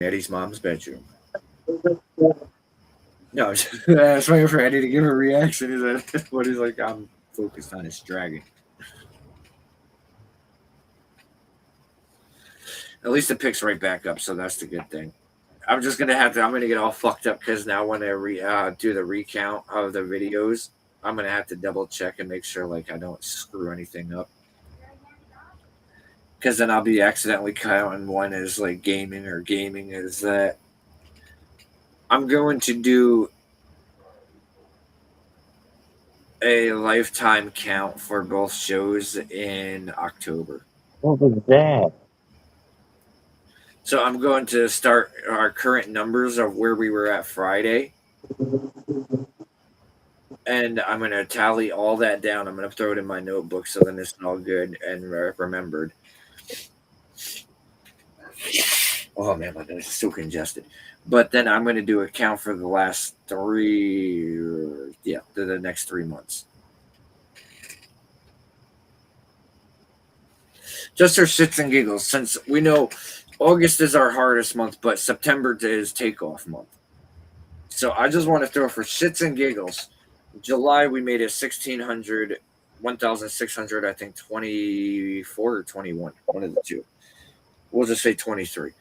Eddie's mom's bedroom. No, I was waiting for Eddie to give a reaction. Is that what he's like? I'm focused on his dragon. At least it picks right back up, so that's the good thing. I'm just gonna have to. I'm gonna get all fucked up because now when I do the recount of the videos, I'm gonna have to double check and make sure like I don't screw anything up. Because then I'll be accidentally counting one as like gaming or gaming as that. I'm going to do a lifetime count for both shows in October. What was that? So I'm going to start our current numbers of where we were at Friday. And I'm going to tally all that down. I'm going to throw it in my notebook so then it's all good and remembered. Oh man, my nose is so congested. But then I'm going to do a count for the last the next 3 months. Just for shits and giggles, since we know August is our hardest month, but September is takeoff month. So I just want to throw for shits and giggles. July we made it 1,600, 1,600, I think 24 or 21, one of the two. We'll just say 23.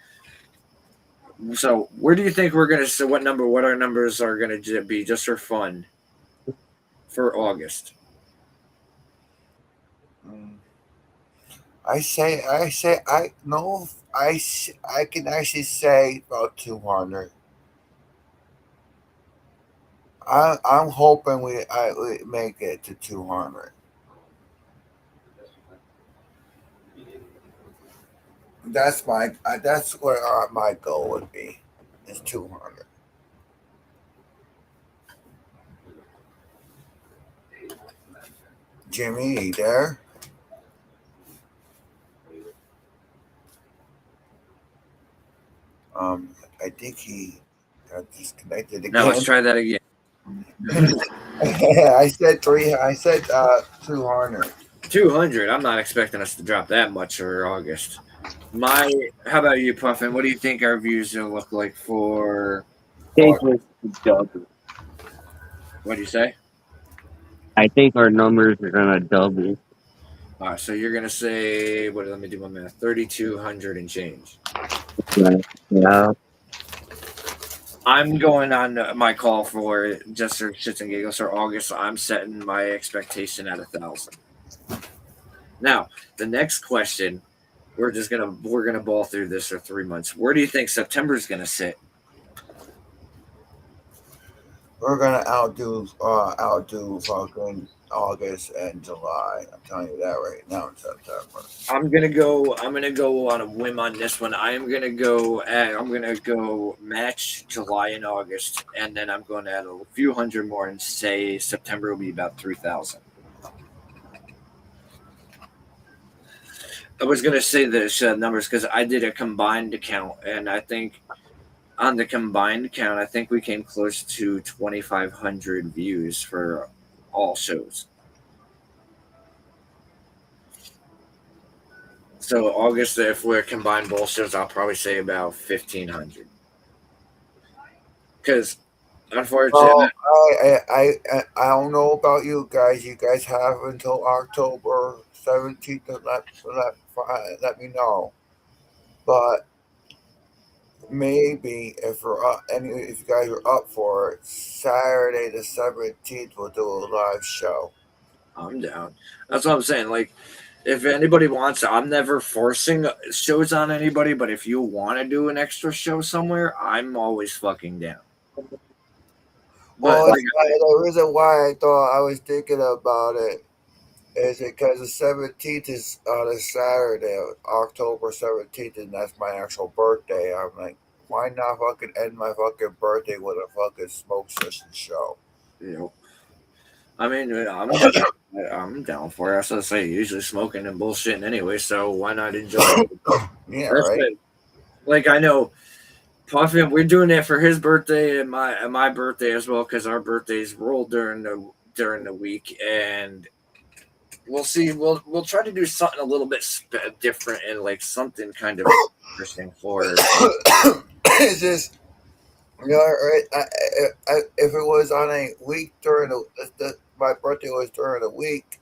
So where do you think we're gonna? So what our numbers are gonna be just for fun for August? I can actually say about 200. I'm hoping we make it to 200. That's where my goal would be, is 200. Jimmy, you there? I think he got disconnected Now let's again. try that again. I said 3. I said 200. 200. I'm not expecting us to drop that much for August. How about you, Puffin? What do you think our views will look like for think August? we're double. What do you say? I think our numbers are gonna double. All right, so you're gonna say what? Let me do my math. 3,200 and change. Yeah. I'm going on my call for just for shits and giggles for August. I'm setting my expectation at 1,000. Now, the next question, we're gonna ball through this for 3 months. Where do you think September's gonna sit? We're gonna outdo fucking August and July. I'm telling you that right now in September. I'm gonna go on a whim on this one. I'm gonna go match July and August, and then I'm going to add a few hundred more and say September will be about 3,000. I was gonna say the numbers because I did a combined count, and I think on the combined count, I think we came close to 2,500 views for all shows. So August, if we're combined both shows, I'll probably say about 1,500. Because unfortunately, Well, I don't know about you guys. You guys have until October 17th to let me know. But maybe if you guys are up for it, Saturday the 17th we'll do a live show. I'm down. That's what I'm saying. Like, if anybody wants, I'm never forcing shows on anybody. But if you want to do an extra show somewhere, I'm always fucking down. But Well, like, the reason why I thought I was thinking about it is because the 17th is on a Saturday, October 17th, and that's my actual birthday. I'm like, why not fucking end my fucking birthday with a fucking smoke session show? you know, I mean, I'm down for it. That's what I say. Usually smoking and bullshitting anyway, so why not enjoy it? Yeah, That's right. it. Like I know Puffy, we're doing it for his birthday and my birthday as well because our birthdays roll during the week, and we'll see. We'll try to do something a little bit different and like something kind of interesting for it's just right, if it was on a week during my birthday was during the week,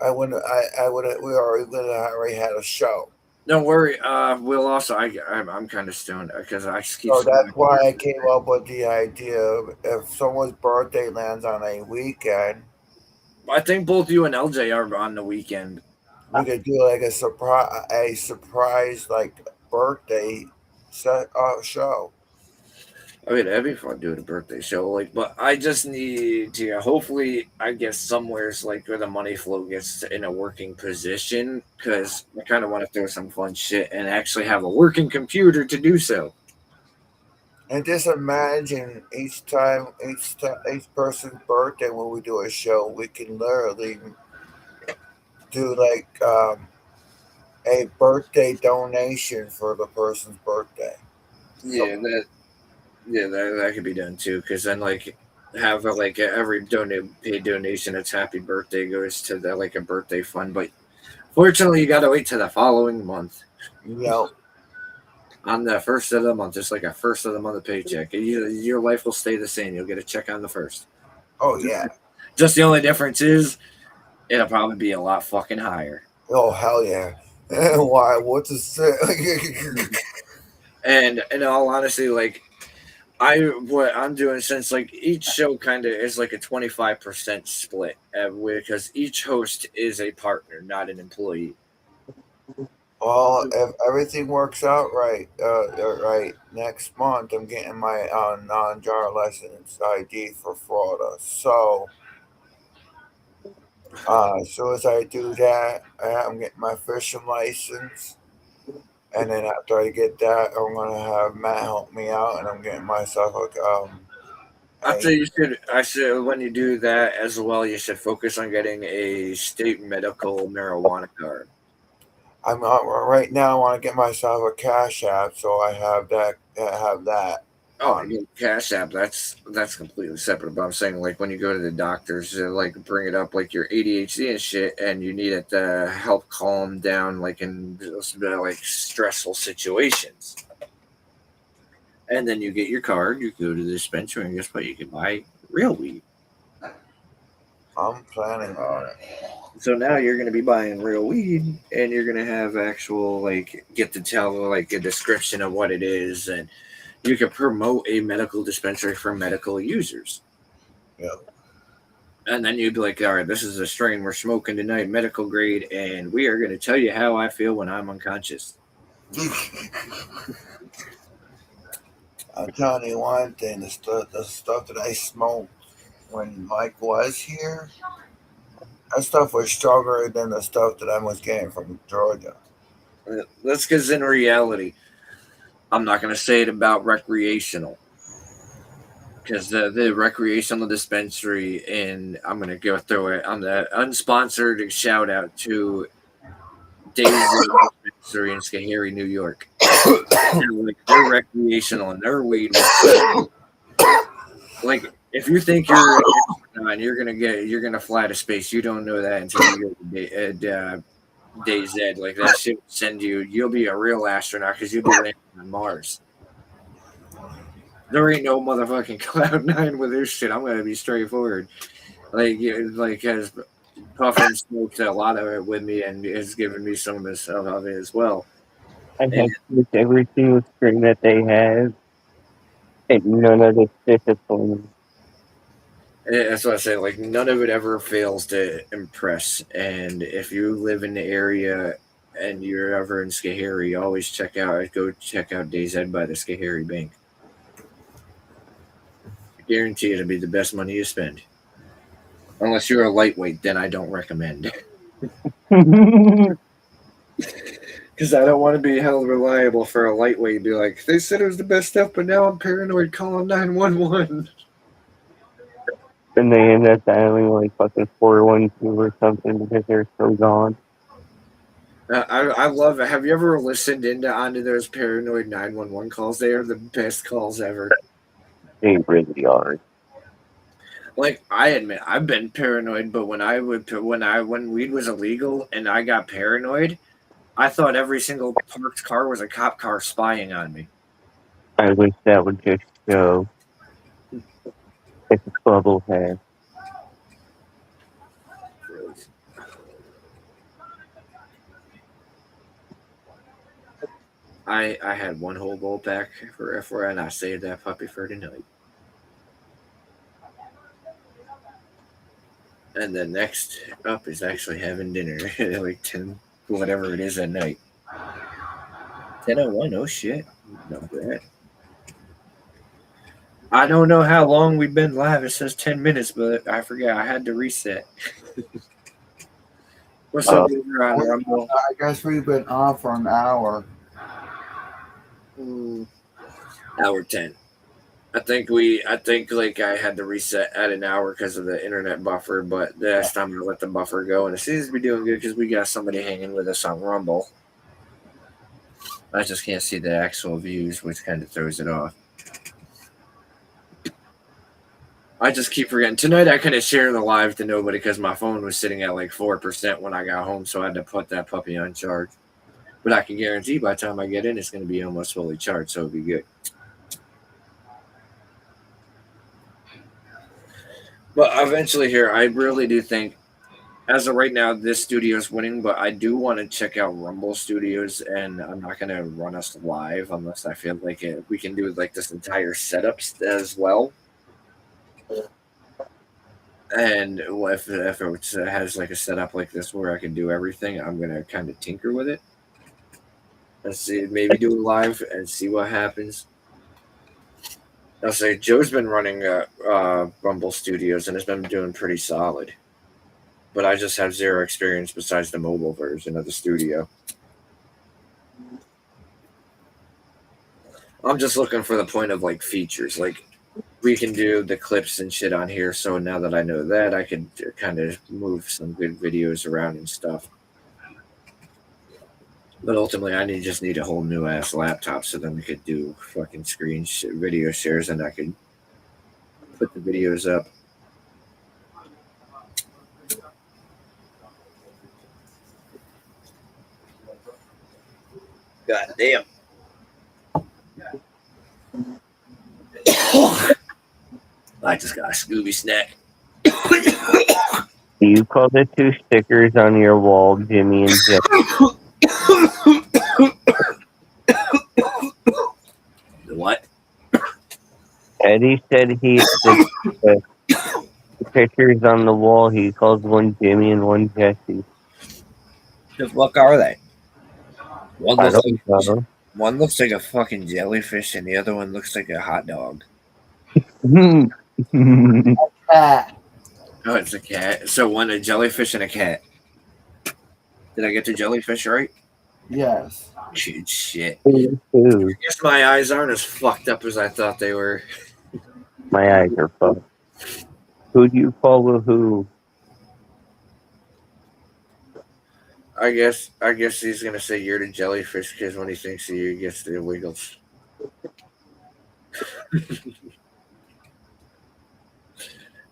I would we already had a show. Don't worry. We'll also. I'm kind of stoned because I keep So saying that's why I came up with the idea of if someone's birthday lands on a weekend, I think both you and LJ are on the weekend. we could do like a surprise like birthday show. I mean, that'd be fun doing a birthday show. Like, but I just need to hopefully, I guess, somewhere's like where the money flow gets in a working position because I kind of want to throw some fun shit and actually have a working computer to do so. And just imagine each person's birthday when we do a show, we can literally do like a birthday donation for the person's birthday. So Yeah, that could be done too. Because then like have like every paid donation that's happy birthday goes to the like a birthday fund. But fortunately, you got to wait to the following month. you know, On the first of the month, just like a first of the month paycheck. Your life will stay the same. You'll get a check on the first. oh yeah, Just the only difference is it'll probably be a lot fucking higher. oh hell yeah. Why? What's a say? And in all honesty, like what I'm doing since like each show kind of is like a 25% split because each host is a partner, not an employee. Well, if everything works out right, next month I'm getting my non-jar license ID for Florida. So as soon as I do that, I'm getting my fishing license. And then after I get that, I'm gonna have Matt help me out, and I'm getting myself After a. you should, I should when you do that as well, you should focus on getting a state medical marijuana card. I'm right now. I want to get myself a cash app, so I have that. Have that Oh, on. yeah, Cash App. That's completely separate. But I'm saying like when you go to the doctors, like bring it up like your ADHD and shit, and you need it to help calm down like in like stressful situations. And then you get your card, you go to the dispensary, and guess what? You can buy real weed. I'm planning on it. So now you're going to be buying real weed, and you're going to have actual like get to tell like a description of what it is, and you can promote a medical dispensary for medical users. Yeah. And then you'd be like, all right, this is a strain we're smoking tonight, medical grade, and we are going to tell you how I feel when I'm unconscious. I'm telling you one thing: the stuff that I smoked when Mike was here, that stuff was stronger than the stuff that I was getting from Georgia. That's because in reality, I'm not going to say it about recreational. Because the recreational dispensary, and I'm going to go through it on the unsponsored shout out to Days Dispensary in Schoharie, New York. Like they're recreational and their weed was like if you think you're you're gonna fly to space. You don't know that until you go to DayZ. Like that shit will send you. You'll be a real astronaut because you'll be landing on Mars. There ain't no motherfucking Cloud9 with this shit. I'm gonna be straightforward. Like has Puffin smoked a lot of it with me and has given me some of this stuff of it as well. I And have with every single string that they have, and none of it's discipline. that's what I say. Like none of it ever fails to impress. And if you live in the area and you're ever in Schoharie, always go check out DayZ by the Schoharie Bank. I guarantee it'll be the best money you spend. Unless you're a lightweight, then I don't recommend. Because I don't want to be held reliable for a lightweight. Be like, they said it was the best stuff, but now I'm paranoid calling 911. And they end up dialing like fucking 412 or something because they're so gone. I love it. Have you ever listened onto those paranoid 911 calls? They are the best calls ever. They really are. Like I admit, I've been paranoid, but when weed was illegal and I got paranoid, I thought every single parked car was a cop car spying on me. I wish that would just show if a bubble head. I had one whole bowl pack for F4 and I saved that puppy for tonight. And the next up is actually having dinner at like 10, whatever it is at night. 10:01, oh shit. Not bad. I don't know how long we've been live. It says 10 minutes, but I forgot. I had to reset. What's up, you're on Rumble? I guess we've been on for an hour. Hour 10. I think like I had to reset at an hour because of the internet buffer, but last time I let the buffer go, and it seems to be doing good because we got somebody hanging with us on Rumble. I just can't see the actual views, which kind of throws it off. I just keep forgetting. Tonight I couldn't share the live to nobody because my phone was sitting at like 4% when I got home, so I had to put that puppy on charge. But I can guarantee by the time I get in, it's going to be almost fully charged, so it'll be good. But eventually here, I really do think, as of right now, this studio is winning, but I do want to check out Rumble Studios, and I'm not going to run us live unless I feel like we can do like this entire setup as well. And if it has like a setup like this where I can do everything, I'm going to kind of tinker with it. Let's see, maybe do it live and see what happens. I'll say Joe's been running Rumble Studios and has been doing pretty solid. But I just have zero experience besides the mobile version of the studio. I'm just looking for the point of like features. Like we can do the clips and shit on here. So now that I know that, I can kind of move some good videos around and stuff. But ultimately, I just need a whole new ass laptop so then we could do fucking video shares and I could put the videos up. God damn. I just got a Scooby snack. Do you call the two stickers on your wall Jimmy and Jeff? What? Eddie said the pictures on the wall, he calls one Jimmy and one Jesse. The fuck are they? I don't know. One looks like a fucking jellyfish and the other one looks like a hot dog. Cat. Oh, it's a cat. So one a jellyfish and a cat. Did I get the jellyfish right? Yes. Shit. I guess my eyes aren't as fucked up as I thought they were. My eyes are fucked. Who do you follow who? I guess he's gonna say you're the jellyfish because when he thinks of you, he gets the wiggles.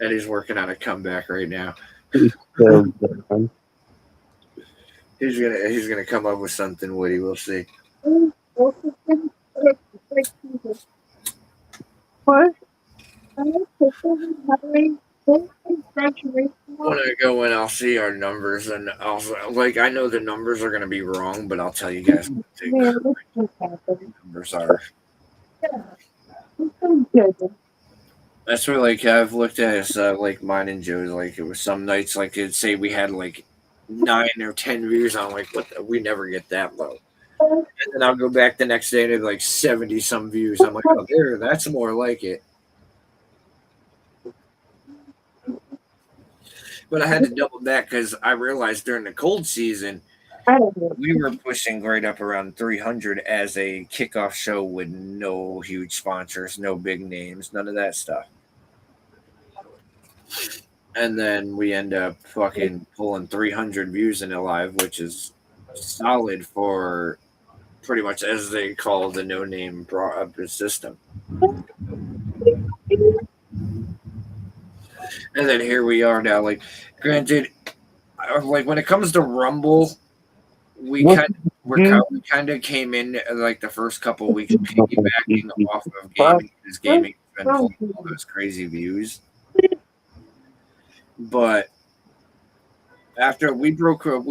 And he's working on a comeback right now. He's gonna come up with something witty. We'll see. What? When I go in, I'll see our numbers, and I know the numbers are gonna be wrong, but I'll tell you guys what the numbers are. That's what I've looked at as like mine and Joe's. Like it was some nights it'd say we had like 9 or 10 views. I'm like, we never get that low. And then I'll go back the next day and it'd like 70 some views. I'm like, oh, that's more like it. But I had to double back because I realized during the cold season we were pushing right up around 300 as a kickoff show with no huge sponsors, no big names, none of that stuff. And then we end up fucking pulling 300 views in a live, which is solid for pretty much as they call the no-name system. And then here we are now. Like, granted, like when it comes to Rumble, we kind of came in like the first couple weeks piggybacking off of gaming because gaming has been pulling all those crazy views. But after we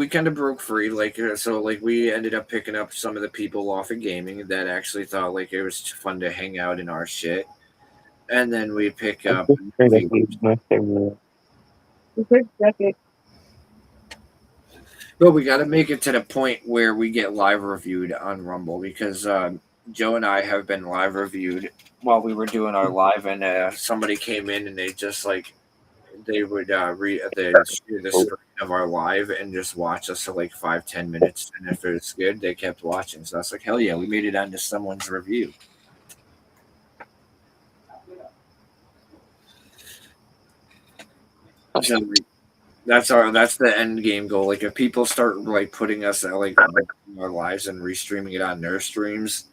kind of broke free, like so, like we ended up picking up some of the people off of gaming that actually thought like it was fun to hang out in our shit, and then we pick up. But we got to make it to the point where we get live reviewed on Rumble because Joe and I have been live reviewed while we were doing our live, and somebody came in and they just like they would they'd share the screen of our live and just watch us for like 5-10 minutes, and if it was good, they kept watching. So I was like, hell yeah, we made it onto someone's review. So that's the end game goal. Like if people start like putting us at like our lives and restreaming it on their streams,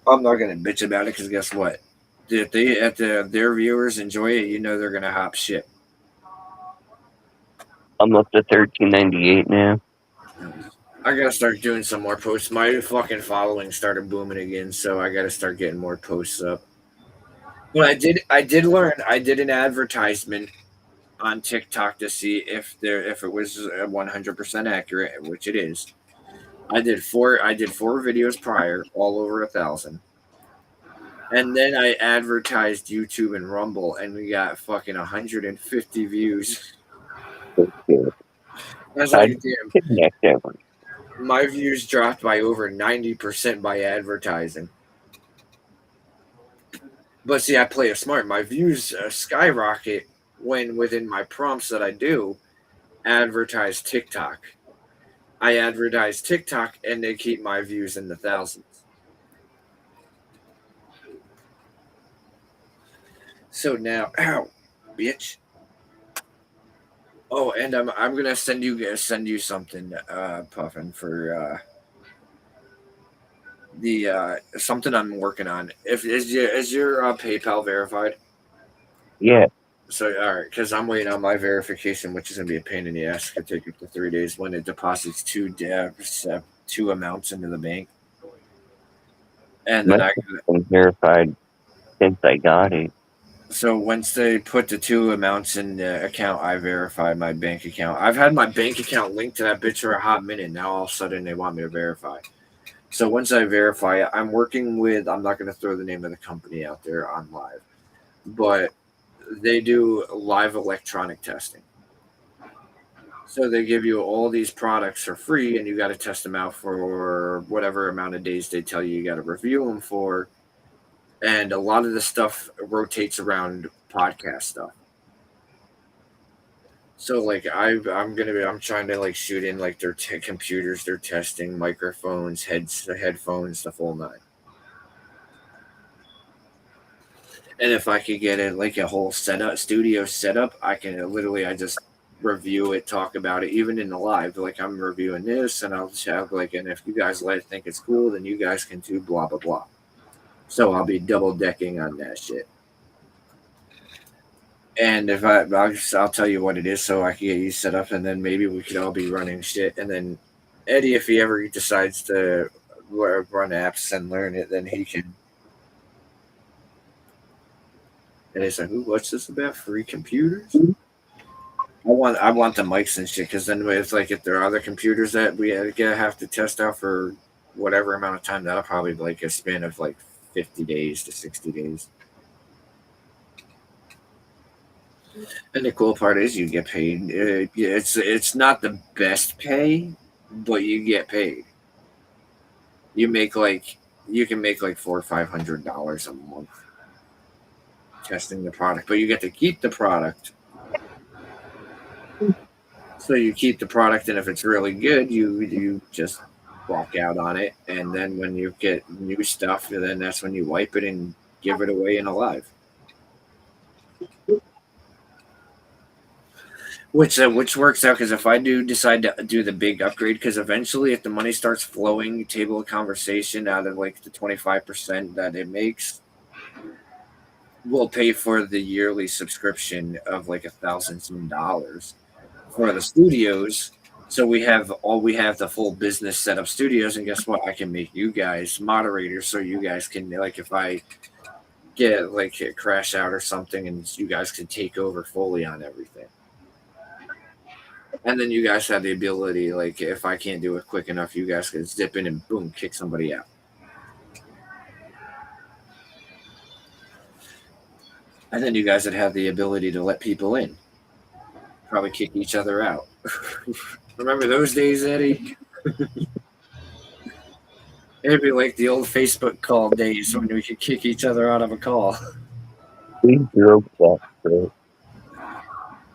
I'm not gonna bitch about it because guess what? If their viewers enjoy it, you know they're gonna hop shit. I'm up to 1398 now. I gotta start doing some more posts. My fucking following started booming again, so I gotta start getting more posts up. But I did learn. I did an advertisement on TikTok to see if it was 100% accurate, which it is. I did four videos prior, all over 1,000. And then I advertised YouTube and Rumble, and we got fucking 150 views. I was like, damn. My views dropped by over 90% by advertising. But see, I play it smart. My views skyrocket when within my prompts that I do advertise TikTok. I advertise TikTok, and they keep my views in the thousands. So now, ow, bitch. Oh, and I'm gonna send you something, Puffin, for the something I'm working on. If is your PayPal verified? Yeah. So all right, because I'm waiting on my verification, which is gonna be a pain in the ass. It could take up to 3 days when it deposits two amounts into the bank, and then I've been verified since I got it. So once they put the two amounts in the account, I verify my bank account. I've had my bank account linked to that bitch for a hot minute. Now all of a sudden they want me to verify. So once I verify it, I'm working with. I'm not going to throw the name of the company out there on live, but they do live electronic testing. So they give you all these products for free, and you got to test them out for whatever amount of days they tell you got to review them for. And a lot of the stuff rotates around podcast stuff. So like I'm trying to like shoot in like their computers, they're testing microphones, headphones, the full nine. And if I could get it like a whole studio setup, I can literally I just review it, talk about it, even in the live. Like I'm reviewing this, and I'll have like, and if you guys think it's cool, then you guys can do blah blah blah. So I'll be double decking on that shit. And if I'll tell you what it is, so I can get you set up, and then maybe we could all be running shit. And then Eddie, if he ever decides to run apps and learn it, then he can. And he's like, "Ooh, what's this about? Free computers?" I want the mics and shit, because then it's like if there are other computers that we have to test out for whatever amount of time, that'll probably be like a span of like 50 days to 60 days. And the cool part is you get paid. It's not the best pay, but you get paid. You can make like $400-500 a month testing the product, but you get to keep the product. So you keep the product, and if it's really good, you just walk out on it. And then when you get new stuff, then that's when you wipe it and give it away in a live. Which works out, because if I do decide to do the big upgrade, because eventually if the money starts flowing, table of conversation out of like the 25% that it makes, we'll pay for the yearly subscription of like $1,000 for the studios, So we have the full business setup studios, and guess what? I can make you guys moderators, so you guys can, like, if I get like a crash out or something, and you guys can take over fully on everything. And then you guys have the ability, like, if I can't do it quick enough, you guys can zip in and boom, kick somebody out. And then you guys would have the ability to let people in. Probably kick each other out. Remember those days, Eddie? It'd be like the old Facebook call days when we could kick each other out of a call. We broke that, bro.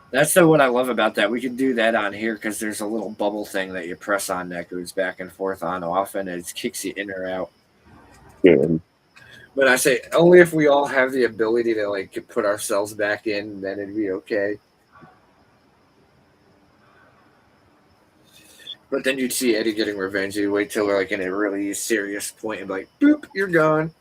That's what I love about that. We can do that on here because there's a little bubble thing that you press on that goes back and forth on off, and it kicks you in or out. Yeah. But I say only if we all have the ability to like put ourselves back in, then it'd be okay. But then you'd see Eddie getting revenge. You'd wait till they're like in a really serious point and be like, boop, you're gone.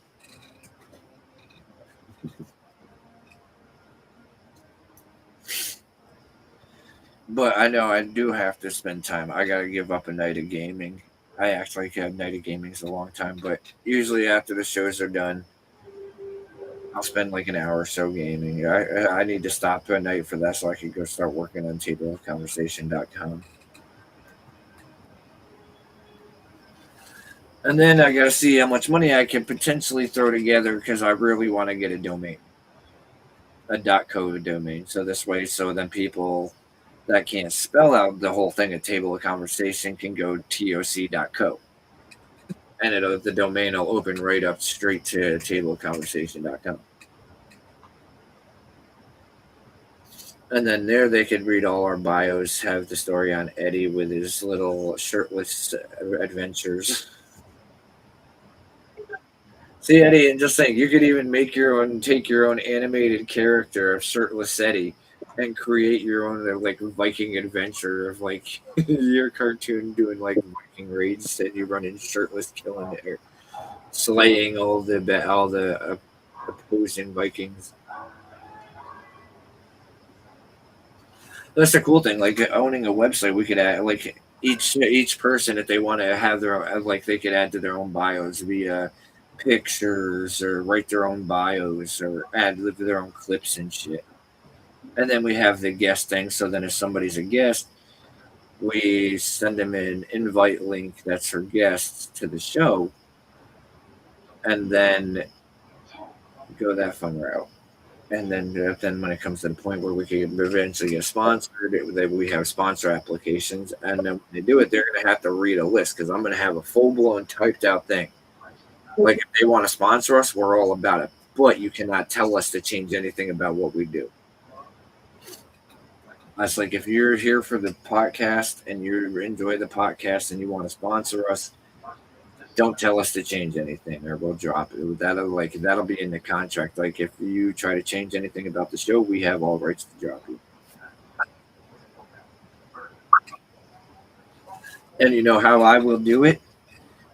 But I know I do have to spend time. I gotta give up a night of gaming. I actually have night of gaming a long time, but usually after the shows are done, I'll spend like an hour or so gaming. I need to stop at night for that so I can go start working on tableofconversation.com. And then I gotta see how much money I can potentially throw together because I really want to get a domain, a .co domain. So this way, so then people that can't spell out the whole thing, a table of conversation, can go toc.co. And the domain will open right up straight to tableofconversation.com. And then there they could read all our bios, have the story on Eddie with his little shirtless adventures. See, Eddie, and just think, you could even make your own, take your own animated character of shirtless Eddie and create your own like Viking adventure of like your cartoon doing like Viking raids and you run in shirtless, killing or slaying all the opposing Vikings. That's the cool thing. Like owning a website, we could add like each person if they want to have their own, like they could add to their own bios via pictures or write their own bios or add their own clips and shit. And then we have the guest thing. So then if somebody's a guest, we send them an invite link that's for guests to the show, and then go that fun route. And then when it comes to the point where we can eventually get sponsored, we have sponsor applications. And then when they do it, they're going to have to read a list because I'm going to have a full-blown typed out thing. Like if they want to sponsor us, we're all about it. But you cannot tell us to change anything about what we do. That's like if you're here for the podcast and you enjoy the podcast and you want to sponsor us, don't tell us to change anything or we'll drop it. That'll be in the contract. Like if you try to change anything about the show, we have all rights to drop you. And you know how I will do it?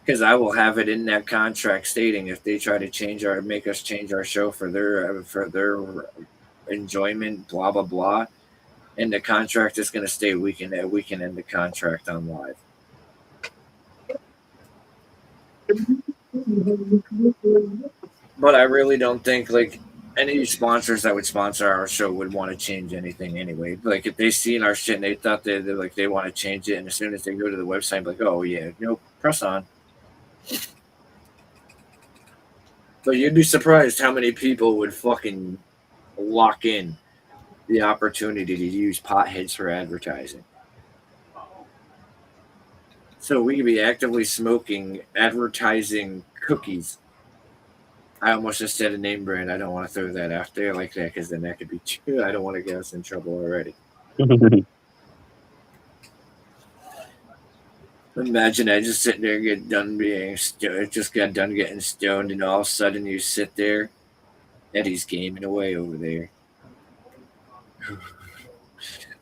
Because I will have it in that contract stating if they try to make us change our show for their enjoyment, blah blah blah, and the contract is going to stay. We can end the contract on live. But I really don't think like any sponsors that would sponsor our show would want to change anything anyway. Like if they seen our shit and they thought they're like they want to change it, and as soon as they go to the website, like, oh yeah, nope, press on. But you'd be surprised how many people would fucking lock in the opportunity to use potheads for advertising. So we could be actively smoking advertising cookies. I almost just said a name brand. I don't want to throw that out there like that because then that could be too. I don't want to get us in trouble already. Imagine I just sitting there, get done being just got done getting stoned, and all of a sudden you sit there, Eddie's gaming away over there.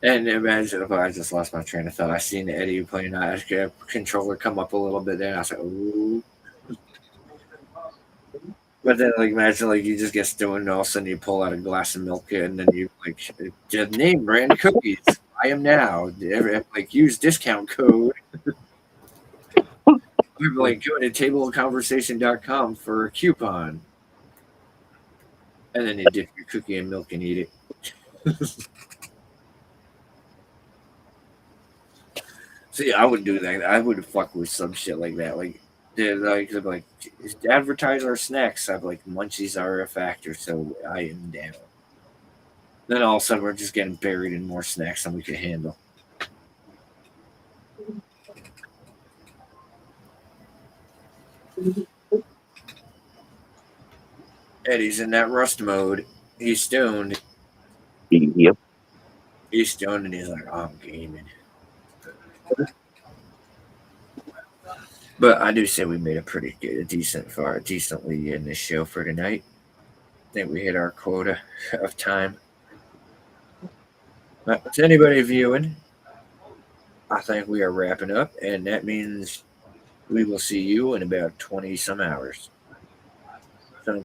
And imagine if I just lost my train of thought. I seen Eddie playing a controller come up a little bit there, and I was like, ooh. But then, like, imagine, like, you just get stoned, and all of a sudden you pull out a glass of milk, and then you, like, name brand cookies. I am now. Like use discount code. We're like go to tableofconversation.com for a coupon. And then you dip your cookie in milk and eat it. See, I would do that. I would fuck with some shit like that. Like, they're like advertise our snacks. I'm like, munchies are a factor, so I am down. Then all of a sudden, we're just getting buried in more snacks than we can handle. Eddie's in that rust mode. He's stoned. Yep. He's stoned, and he's like, oh, I'm gaming. But I do say we made a pretty good, decently in this show for tonight. I think we hit our quota of time. But to anybody viewing, I think we are wrapping up, and that means we will see you in about 20 some hours.